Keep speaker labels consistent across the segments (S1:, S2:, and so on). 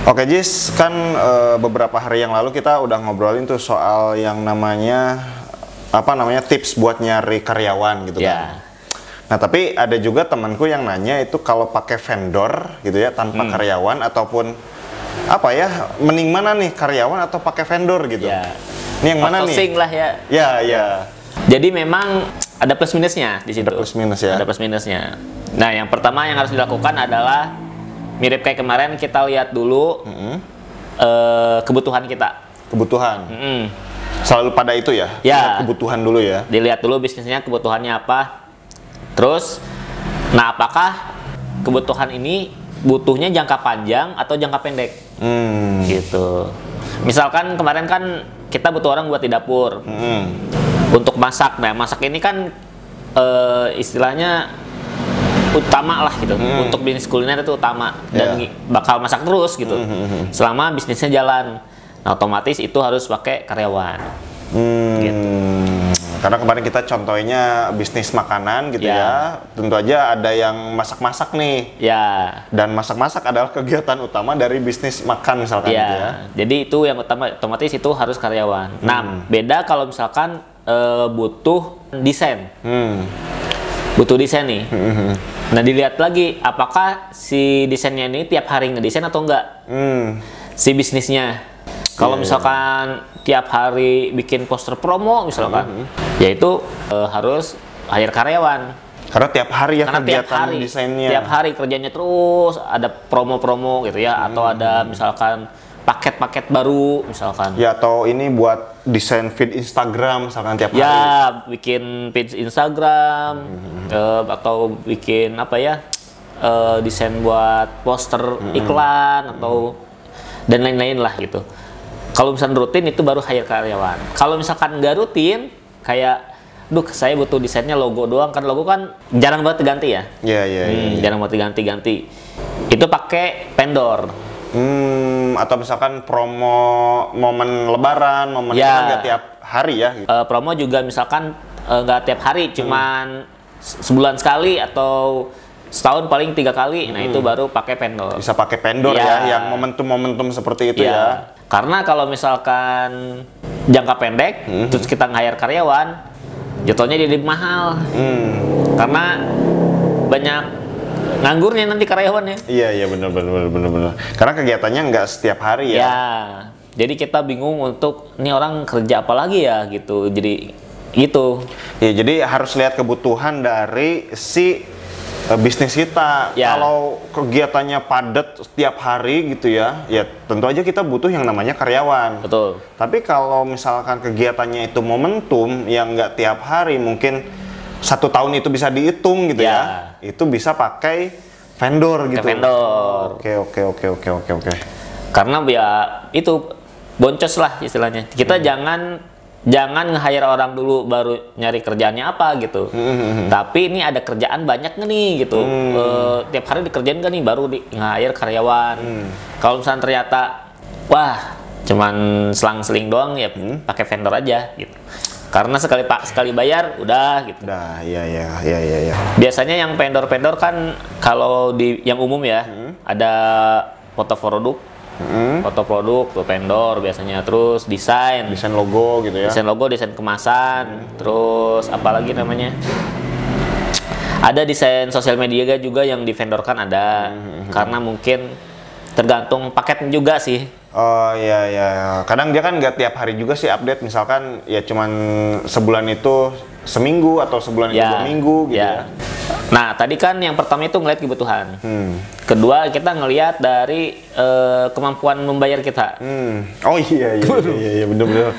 S1: Oke Jis, kan beberapa hari yang lalu kita udah ngobrolin tuh soal yang namanya tips buat nyari karyawan gitu kan. Nah tapi ada juga temanku yang nanya itu kalau pakai vendor gitu ya tanpa karyawan ataupun mending mana nih karyawan atau pakai vendor gitu. Ini yang mana nih?
S2: Outsourcing lah ya.
S1: Ya.
S2: Jadi memang ada plus minusnya di situ.
S1: Ada plus minus ya.
S2: Ada plus minusnya. Nah yang pertama yang harus dilakukan adalah mirip kayak kemarin kita lihat dulu kebutuhan kita.
S1: Kebutuhan. Selalu pada itu ya.
S2: Ya.
S1: Kebutuhan dulu ya.
S2: Dilihat dulu bisnisnya kebutuhannya apa. Terus, nah apakah kebutuhan ini butuhnya jangka panjang atau jangka pendek? Gitu. Misalkan kemarin kan kita butuh orang buat di dapur. Untuk masak. Nah masak ini kan istilahnya utama lah gitu. Untuk bisnis kuliner itu utama dan bakal masak terus gitu. Selama bisnisnya jalan. Nah, otomatis itu harus pakai karyawan. Gitu.
S1: Karena kemarin kita contohnya bisnis makanan gitu ya. Tentu aja ada yang masak-masak nih. Dan masak-masak adalah kegiatan utama dari bisnis makan misalkan gitu ya.
S2: Jadi itu yang utama, otomatis itu harus karyawan. Nah, beda kalau misalkan butuh desain. Butuh desain nih. Nah dilihat lagi apakah si desainnya ini tiap hari ngedesain atau enggak si bisnisnya. Kalau misalkan tiap hari bikin poster promo misalkan, yaitu harus hire karyawan.
S1: Karena tiap hari ya
S2: kegiatan desainnya. Tiap hari kerjanya terus ada promo-promo gitu ya, atau ada misalkan paket-paket baru misalkan.
S1: Ya atau ini buat desain feed Instagram misalkan tiap hari.
S2: Ya bikin feed Instagram atau bikin desain buat poster iklan atau dan lain-lain lah gitu. Kalau misalkan rutin itu baru hire karyawan. Kalau misalkan nggak rutin kayak saya butuh desainnya logo doang, kan logo kan jarang banget diganti ya. Jarang banget diganti. Itu pakai vendor.
S1: Atau misalkan promo momen lebaran, momen itu kan nggak tiap hari ya gitu.
S2: Promo juga misalkan nggak tiap hari, cuman sebulan sekali atau setahun paling 3 kali. Nah itu baru pakai vendor. Bisa
S1: pakai vendor ya, yang momentum-momentum seperti itu ya.
S2: Karena kalau misalkan jangka pendek, terus kita nge-hire karyawan, jatuhnya jadi mahal. Karena banyak nganggurnya nanti karyawannya.
S1: Iya benar. Karena kegiatannya nggak setiap hari ya.
S2: Jadi kita bingung untuk ini orang kerja apa lagi ya gitu. Jadi gitu. Ya
S1: jadi harus lihat kebutuhan dari si bisnis kita. Kalau kegiatannya padat setiap hari gitu ya tentu aja kita butuh yang namanya karyawan.
S2: Betul.
S1: Tapi kalau misalkan kegiatannya itu momentum yang nggak tiap hari, mungkin 1 tahun itu bisa dihitung gitu ya. Itu bisa pakai vendor gitu.
S2: Vendor.
S1: Oke.
S2: Karena ya itu boncos lah istilahnya. Kita jangan nge-hire orang dulu baru nyari kerjaannya apa gitu. Tapi ini ada kerjaan banyak nih gitu. Tiap hari dikerjain kan nih baru nge-hire karyawan. Kalau misalnya ternyata cuman selang-seling doang ya pakai vendor aja gitu. Karena sekali bayar udah gitu.
S1: Iya.
S2: Biasanya yang vendor-vendor kan kalau di yang umum ya ada foto produk. Foto produk tuh vendor biasanya, terus desain
S1: logo gitu ya.
S2: Desain kemasan, terus apalagi namanya? Ada desain sosial media juga yang divendorkan ada. Karena mungkin tergantung paket juga sih.
S1: Oh iya. Kadang dia kan nggak tiap hari juga sih update, misalkan ya cuman sebulan itu seminggu atau sebulan itu 2 minggu gitu ya.
S2: Nah tadi kan yang pertama itu ngeliat kebutuhan. Kedua kita ngelihat dari kemampuan membayar kita.
S1: Oh iya bener.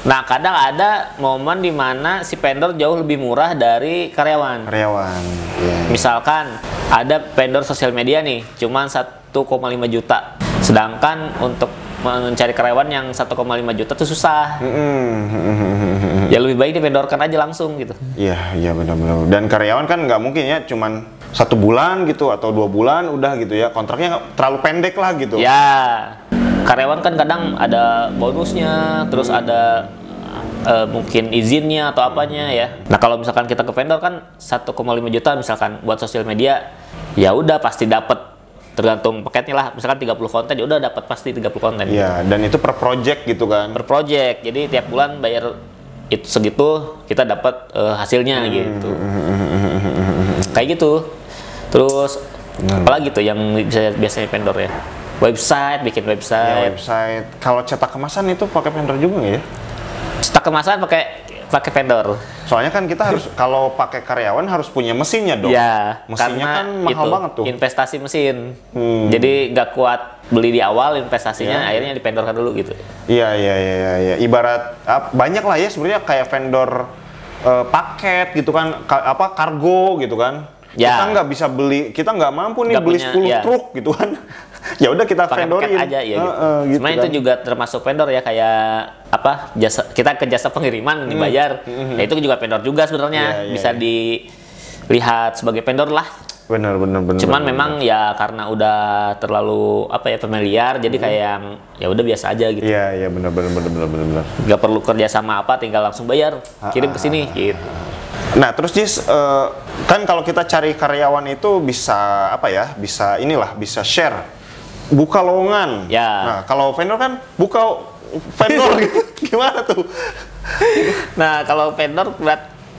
S2: Nah kadang ada momen dimana si vendor jauh lebih murah dari karyawan. Misalkan ada vendor sosial media nih cuman 1,5 juta. Sedangkan untuk mencari karyawan yang 1,5 juta itu susah. Ya lebih baik divendorkan aja langsung gitu.
S1: Iya benar. Dan karyawan kan nggak mungkin ya cuman 1 bulan gitu atau 2 bulan udah gitu ya. Kontraknya terlalu pendek lah gitu.
S2: Karyawan kan kadang ada bonusnya, terus ada mungkin izinnya atau apanya ya. Nah kalau misalkan kita ke vendor kan 1,5 juta misalkan buat sosial media, ya udah pasti dapat tergantung paketnya lah. Misalkan 30 konten, ya udah dapat pasti 30 konten.
S1: Iya, dan itu per project gitu kan.
S2: Per project. Jadi tiap bulan bayar itu segitu, kita dapat hasilnya gitu. Kayak gitu. Terus apalagi tuh yang biasanya vendor ya? Website, bikin website.
S1: Ya, website. Kalau cetak kemasan itu pakai vendor juga nggak ya?
S2: Cetak kemasan pakai vendor.
S1: Soalnya kan kita harus kalau pakai karyawan harus punya mesinnya dong.
S2: Ya,
S1: mesinnya kan mahal banget tuh.
S2: Investasi mesin. Jadi nggak kuat beli di awal investasinya, akhirnya dipendorkan dulu gitu.
S1: Iya. Ibarat banyak lah ya sebenarnya kayak vendor paket gitu kan, kargo gitu kan.
S2: Ya.
S1: Kita nggak bisa beli, kita nggak mampu nih beli 10 truk gitu kan. Ya udah kita vendorin
S2: aja ya gitu.
S1: Gitu
S2: sebenarnya
S1: kan.
S2: itu juga termasuk vendor ya, kayak kita ke jasa pengiriman dibayar. Ya itu juga vendor juga sebenarnya, bisa dilihat sebagai vendor lah.
S1: Benar.
S2: Cuman memang ya karena udah terlalu familiar, jadi kayak yang ya udah biasa aja gitu.
S1: Iya benar.
S2: Gak perlu kerja sama tinggal langsung bayar, kirim ke sini gitu.
S1: Nah terus Jis, kan kalau kita cari karyawan itu bisa bisa share, buka lowongan.
S2: Ya.
S1: Nah kalau vendor kan buka vendor gitu, gimana tuh?
S2: Nah kalau vendor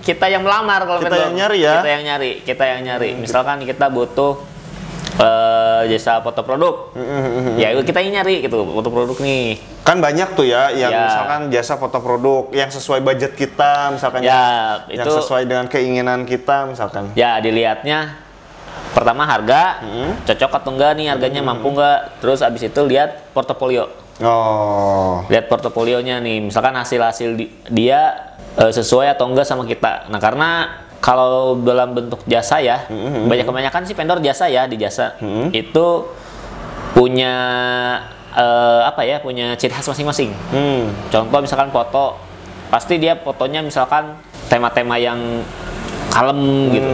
S2: kita yang melamar, kalau
S1: kita yang nyari ya.
S2: Kita yang nyari. Misalkan kita butuh jasa foto produk, ya kita yang nyari gitu foto produk nih.
S1: Kan banyak tuh ya yang misalkan jasa foto produk yang sesuai budget kita, misalkan yang sesuai dengan keinginan kita misalkan.
S2: Ya dilihatnya pertama harga, cocok atau enggak nih harganya, mampu enggak. Terus abis itu lihat portofolio. Lihat portofolionya nih, misalkan hasil dia sesuai atau enggak sama kita. Nah karena kalau dalam bentuk jasa ya, kebanyakan sih vendor jasa ya, di jasa itu punya punya ciri khas masing-masing. Contoh misalkan foto, pasti dia fotonya misalkan tema-tema yang kalem gitu.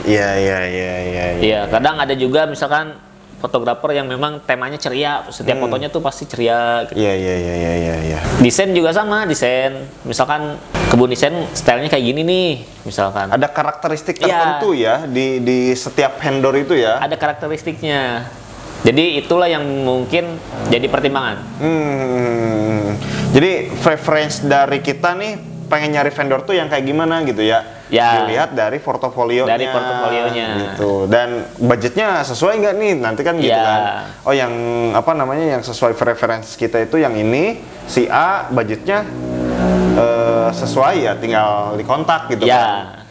S2: Iya, kadang ada juga misalkan fotografer yang memang temanya ceria, setiap fotonya tuh pasti ceria gitu.
S1: Iya.
S2: Desain juga sama, misalkan kebun desain stylenya kayak gini nih, misalkan.
S1: Ada karakteristik tertentu ya di setiap vendor itu ya.
S2: Ada karakteristiknya. Jadi itulah yang mungkin jadi pertimbangan.
S1: Jadi preference dari kita nih pengen nyari vendor tuh yang kayak gimana gitu ya. Dilihat dari portofolionya. Gitu. Dan budgetnya sesuai nggak nih? Nanti kan gitu kan. Oh yang yang sesuai preference kita itu yang ini, si A budgetnya sesuai ya, tinggal dikontak gitu kan.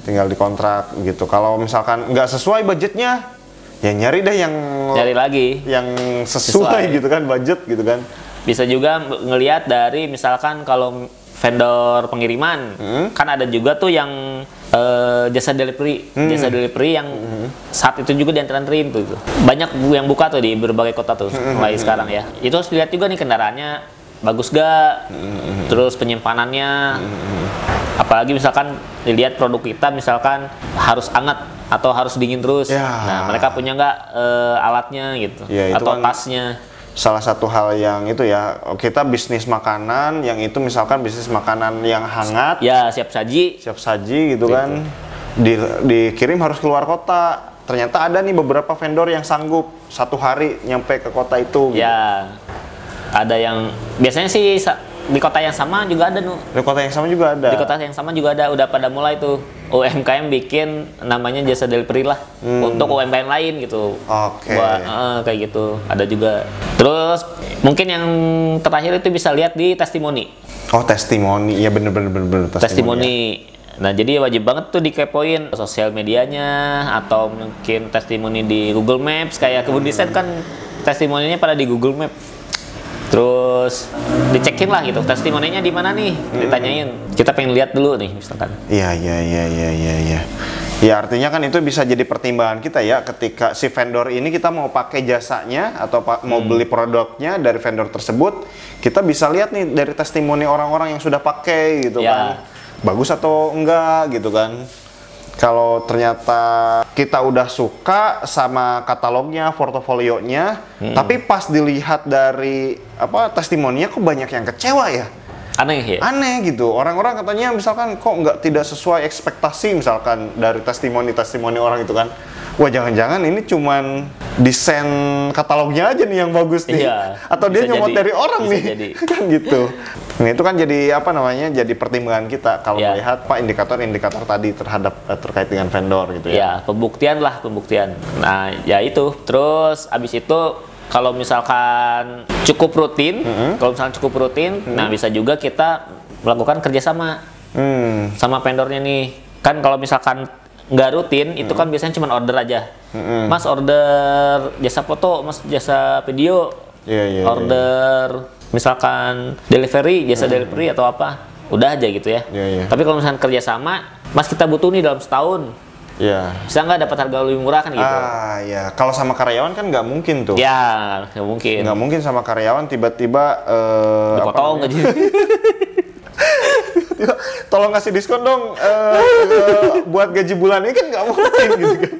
S1: Tinggal dikontrak gitu. Kalau misalkan nggak sesuai budgetnya, ya nyari lagi yang sesuai gitu kan, budget gitu kan.
S2: Bisa juga ngelihat dari misalkan kalau vendor pengiriman, kan ada juga tuh yang jasa delivery yang saat itu juga diantar-anterin tuh. Banyak yang buka tuh di berbagai kota tuh mulai sekarang ya. Itu harus dilihat juga nih kendaraannya bagus gak, terus penyimpanannya. Apalagi misalkan dilihat produk kita misalkan harus hangat atau harus dingin terus. Nah mereka punya nggak alatnya gitu, atau tasnya.
S1: Salah satu hal yang itu ya, kita bisnis makanan yang itu misalkan bisnis makanan yang hangat,
S2: siap saji
S1: gitu kan, dikirim harus keluar kota. Ternyata ada nih beberapa vendor yang sanggup 1 hari nyampe ke kota itu gitu.
S2: Ada yang biasanya sih di kota yang sama juga ada
S1: Di kota yang sama juga ada. Udah pada mulai tuh
S2: UMKM bikin namanya jasa delivery lah untuk UMKM lain gitu. Kayak gitu ada juga. Terus mungkin yang terakhir itu bisa lihat di testimoni.
S1: Testimoni, ya bener.
S2: Testimoni. Nah jadi wajib banget tuh dikepoin sosial medianya, atau mungkin testimoni di Google Maps. Kayak kebun desain kan testimoninya pada di Google Maps. Terus dicekin lah gitu, testimoninya di mana nih, ditanyain. Kita pengen lihat dulu nih misalkan.
S1: Iya. Ya artinya kan itu bisa jadi pertimbangan kita ya, ketika si vendor ini kita mau pakai jasanya atau mau beli produknya dari vendor tersebut, kita bisa lihat nih dari testimoni orang-orang yang sudah pakai gitu kan. Bagus atau enggak gitu kan. Kalau ternyata kita udah suka sama katalognya, portofolionya, tapi pas dilihat dari testimoninya kok banyak yang kecewa ya.
S2: Aneh ya?
S1: Aneh gitu. Orang-orang katanya misalkan kok tidak sesuai ekspektasi misalkan dari testimoni orang itu kan. Wah, jangan-jangan ini cuman desain katalognya aja nih yang bagus nih.
S2: Iya,
S1: atau dia nyomot dari orang nih.
S2: jadi.
S1: Kan gitu. Nah, itu kan jadi jadi pertimbangan kita kalau melihat indikator-indikator tadi terkait dengan vendor gitu ya.
S2: Ya, pembuktian. Nah, ya itu. Terus abis itu kalau misalkan cukup rutin, nah bisa juga kita melakukan kerjasama sama vendornya nih. Kan kalau misalkan nggak rutin, itu kan biasanya cuma order aja. Mas order jasa foto, mas jasa video, order misalkan jasa delivery atau apa, udah aja gitu ya. Tapi kalau misalkan kerjasama, mas kita butuh nih dalam setahun. Bisa nggak dapat harga lebih murah kan gitu?
S1: Kalau sama karyawan kan nggak mungkin tuh.
S2: Ya, nggak mungkin.
S1: Nggak mungkin sama karyawan tiba-tiba
S2: dipotong gaji.
S1: Tolong kasih diskon dong buat gaji bulan ini kan nggak mungkin gitu kan.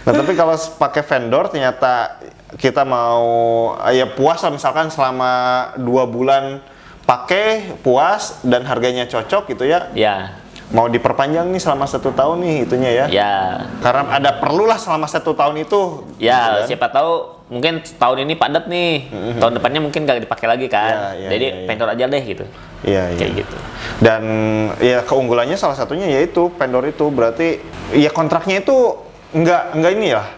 S1: Nah, tapi kalau pakai vendor ternyata kita mau puas lah, misalkan selama 2 bulan pakai puas dan harganya cocok gitu ya. Mau diperpanjang nih selama 1 tahun nih itunya ya. Karena ada perlulah selama 1 tahun itu.
S2: Gitu kan? Siapa tahu mungkin tahun ini padat nih, tahun depannya mungkin gak dipakai lagi kan. Jadi vendor aja deh gitu. Kayak gitu.
S1: Dan ya keunggulannya salah satunya yaitu vendor itu berarti ya kontraknya itu enggak ini lah.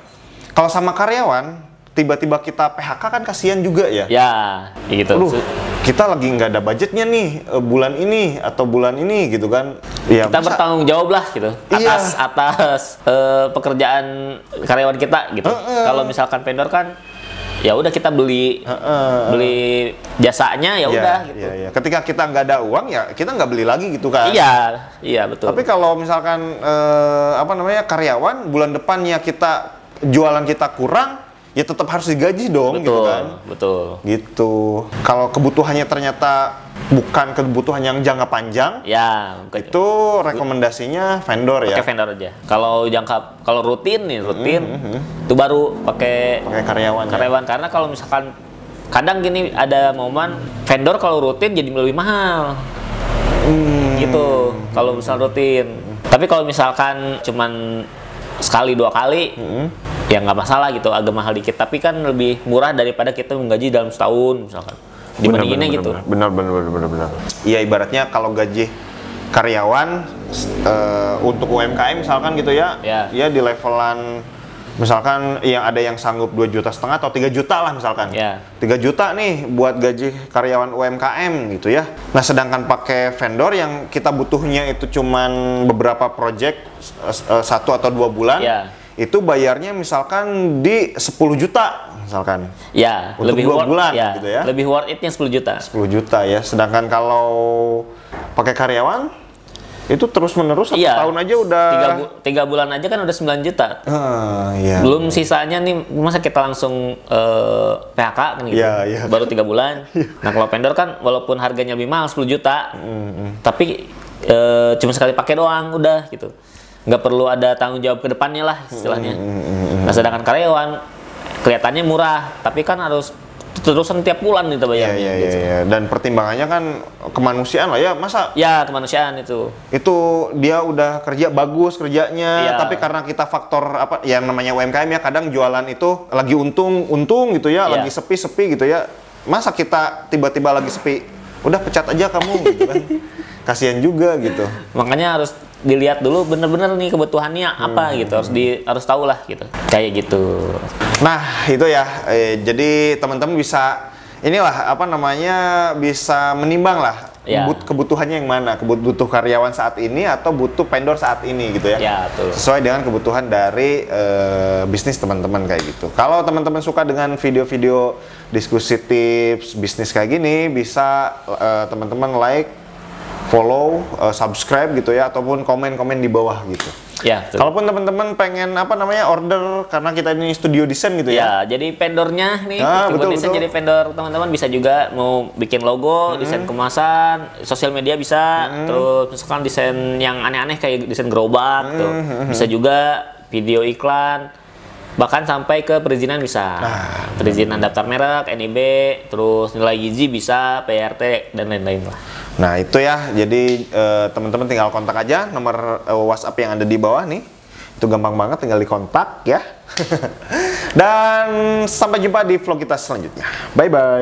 S1: Kalau sama karyawan tiba-tiba kita PHK kan kasihan juga ya.
S2: Gitu.
S1: Kita lagi nggak ada budgetnya nih bulan ini atau bulan ini gitu kan.
S2: Kita bertanggung jawab lah gitu atas pekerjaan karyawan kita gitu. Kalau misalkan vendor kan ya udah kita beli jasanya ya udah gitu.
S1: Ketika kita nggak ada uang ya kita nggak beli lagi gitu kan.
S2: Iya betul.
S1: Tapi kalau misalkan karyawan bulan depannya kita jualan kita kurang, ya tetap harus digaji dong, gitu kan?
S2: Betul.
S1: Gitu. Kalau kebutuhannya ternyata bukan kebutuhan yang jangka panjang, itu rekomendasinya vendor ya.
S2: Pakai vendor aja. Kalau rutin itu baru pakai karyawan. Karena kalau misalkan kadang gini ada momen vendor kalau rutin jadi lebih mahal. Gitu. Kalau misal rutin. Tapi kalau misalkan cuman sekali 2 kali, ya nggak masalah gitu, agak mahal dikit, tapi kan lebih murah daripada kita menggaji dalam setahun misalkan. Dibandinginnya gitu.
S1: Benar. Iya, ibaratnya kalau gaji karyawan untuk UMKM misalkan gitu ya di levelan misalkan yang ada yang sanggup 2,5 juta atau 3 juta lah misalkan. 3 juta nih buat gaji karyawan UMKM gitu ya. Nah, sedangkan pakai vendor yang kita butuhnya itu cuman beberapa project 1 atau 2 bulan. Itu bayarnya misalkan di 10 juta misalkan. Untuk
S2: lebih
S1: 2 bulan gitu ya.
S2: Lebih worth it-nya 10 juta.
S1: 10 juta ya. Sedangkan kalau pakai karyawan itu terus menerus 1 tahun aja udah
S2: 3 bulan aja kan udah 9 juta. Belum sisanya nih, masa kita langsung PHK kan gitu. Baru 3 bulan. Nah, kalau vendor kan walaupun harganya lebih mahal 10 juta. Tapi cuma sekali pakai doang udah gitu. Nggak perlu ada tanggung jawab ke depannya lah istilahnya. Nah, sedangkan karyawan kelihatannya murah, tapi kan harus terusan tiap bulan nih bayarnya. Gitu.
S1: Dan pertimbangannya kan kemanusiaan lah ya, masa?
S2: Kemanusiaan itu.
S1: Itu dia udah kerja bagus kerjanya, tapi karena kita faktor yang namanya UMKM ya, kadang jualan itu lagi untung gitu ya, lagi sepi gitu ya. Masa kita tiba-tiba lagi sepi, udah pecat aja kamu gitu kan. Kasihan juga gitu.
S2: Makanya harus dilihat dulu bener-bener nih kebutuhannya apa gitu, harus tahu lah gitu, kayak gitu.
S1: Nah, itu ya, jadi teman-teman bisa bisa menimbang lah kebutuhannya yang mana, butuh karyawan saat ini atau butuh vendor saat ini gitu ya.
S2: Betul.
S1: Sesuai dengan kebutuhan dari bisnis teman-teman kayak gitu. Kalau teman-teman suka dengan video-video diskusi tips bisnis kayak gini, bisa teman-teman like, follow, subscribe gitu ya, ataupun komen-komen di bawah gitu. Kalaupun teman-teman pengen order, karena kita ini studio desain gitu ya.
S2: Jadi vendornya nih, betul. Jadi vendor teman-teman bisa juga mau bikin logo, desain kemasan, sosial media bisa, terus misalkan desain yang aneh-aneh kayak desain gerobak tuh. Bisa juga video iklan. bahkan sampai ke perizinan bisa. Perizinan daftar merek, NIB, terus nilai gizi bisa, PRT dan lain-lain lah.
S1: Nah itu ya, jadi teman-teman tinggal kontak aja nomor WhatsApp yang ada di bawah nih. Itu gampang banget, tinggal dikontak ya. Dan sampai jumpa di vlog kita selanjutnya. Bye-bye.